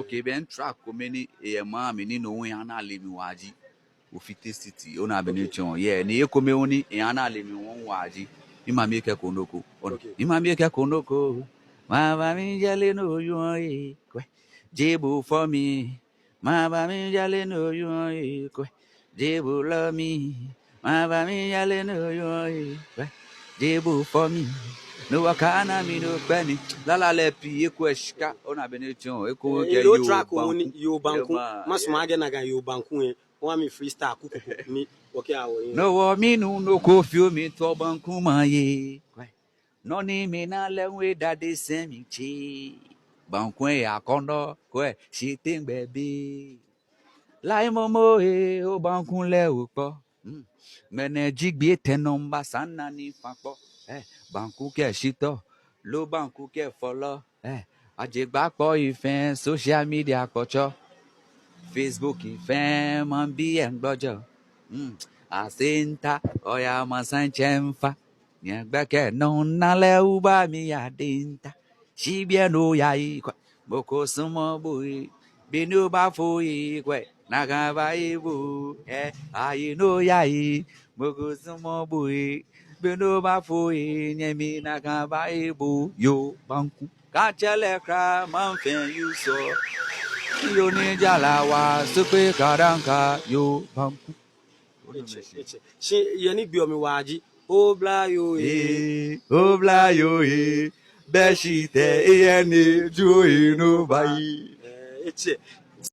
okay ben track ko many e ma me ni no wen ana le mi waji o fit city o na be ni chon yeah ni e ko me oni e ana le mi won waji mi ma mi ke konoko mi ma mi ke konoko ma ba mi jale no you kwe jebu for me ma ba mi jale no you kwe jebu love me ma ba mi jale no you kwe jebu for me no wakana mi no beni lala le pi eko eshika ona benechon eko je yo banku masuma na ga yo banku wa mi freestyle kuku mi okay awo no wo mi no ko fi mi to banku ma ye no ni mi na le we dade sen mi chi banku e akondo ko e si tengbe bi lai momo e o banku le o po mene jigbe tenomba sana ni papo banku ke shito lo banku ke follow àjẹgbàpọ̀ ìfẹ́ social media kọ̀chọ́ Facebook ìfẹ́ mọ bí ẹ̀ ń gbọ́jọ́ àṣẹ́ńtà ọ̀yà mọ̀sánchẹ́ ń fa nyẹ̀gbẹ́kẹ̀ náà nálẹ̀ ọba mi àdéńtà síbíẹ̀ ní òyà ikọ̀ mo kò súnmọ́ bòye bí ní ó bá fòye ikọ̀ nàgàbà ìbò ààyè ní òyà yìí mo kò súnmọ́ bòye bí ní ó bá fòye nyẹ̀mí nàgàbà ìbò yóò bá ń kú. Kachele kra manfen you so yo ni jala wa supe karanka yo banku she yeni bi omi waji obla yo beshite yeni ju inu bayi